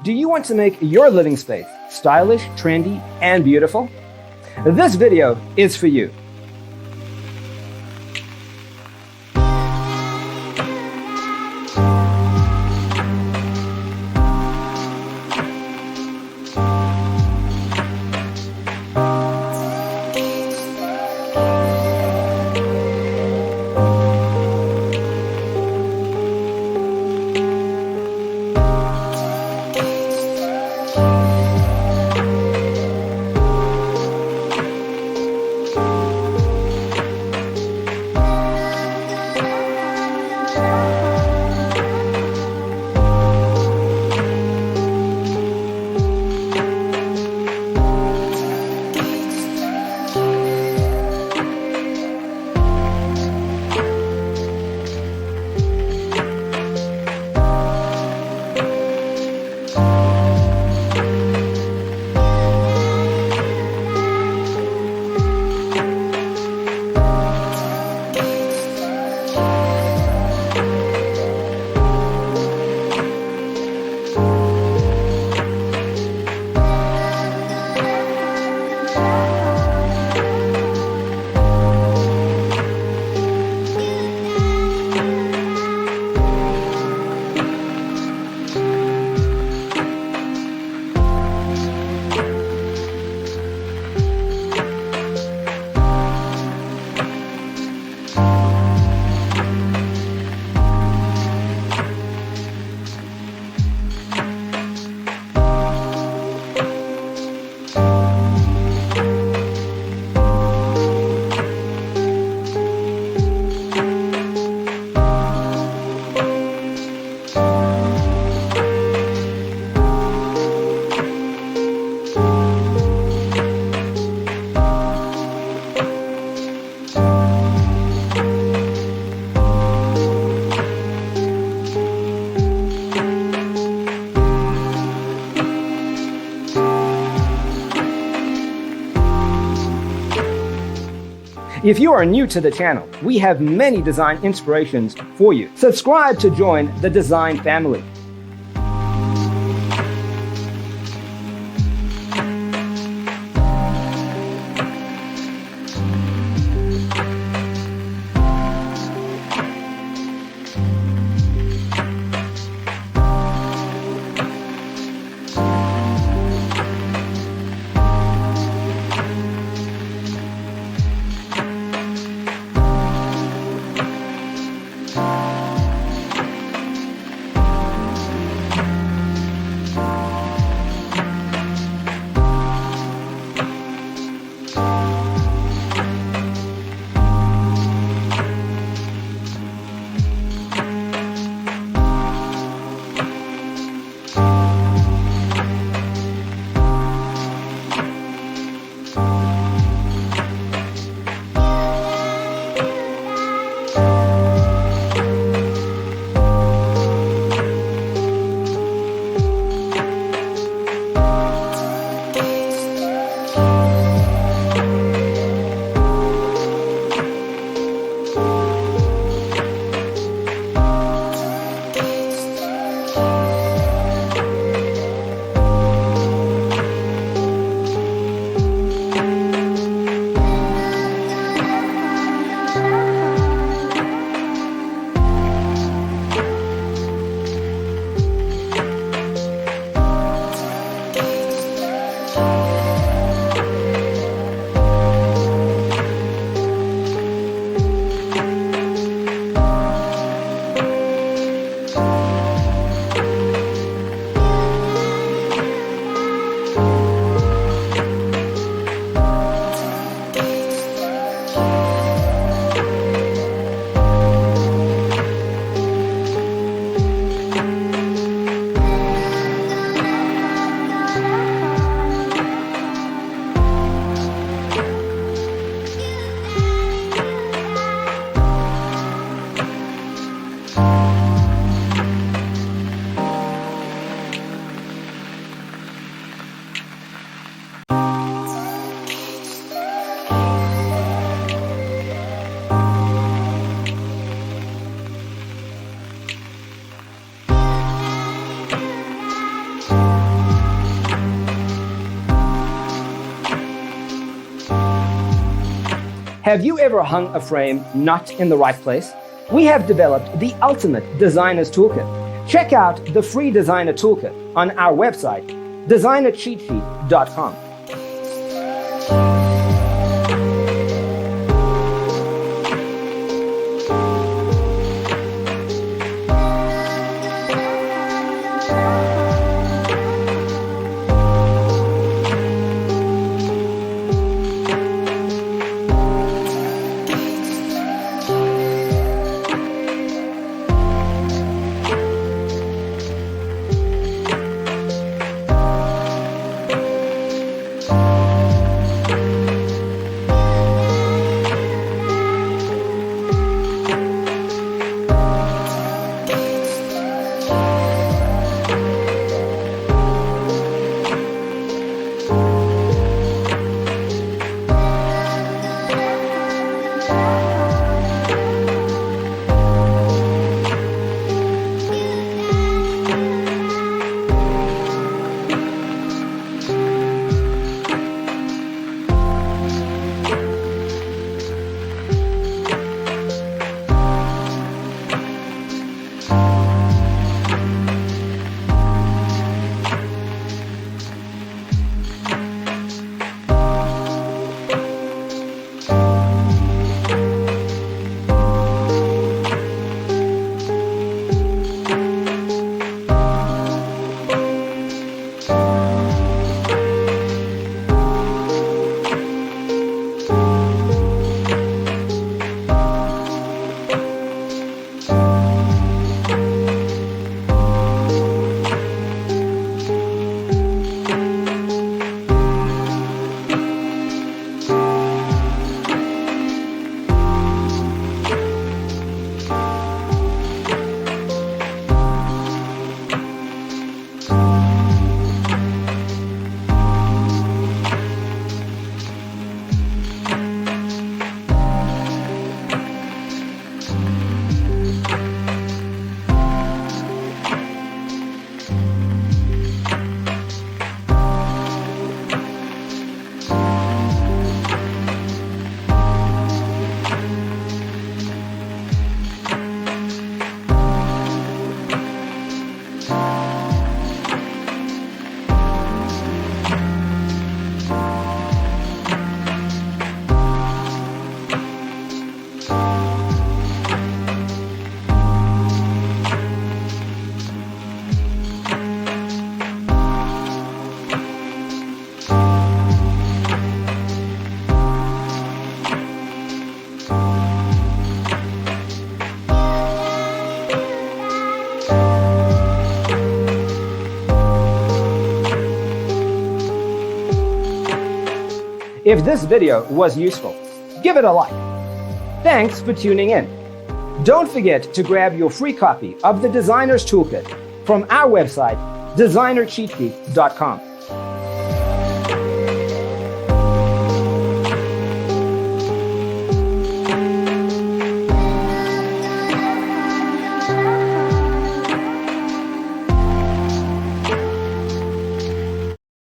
Do you want to make your living space stylish, trendy, and beautiful? This video is for you. If you are new to the channel, we have many design inspirations for you. Subscribe to join the design family. Have you ever hung a frame not in the right place? We have developed the ultimate designer's toolkit. Check out the free designer toolkit on our website, designercheatsheet.com. If this video was useful, give it a like. Thanks for tuning in. Don't forget to grab your free copy of the Designer's Toolkit from our website, designercheatsheet.com.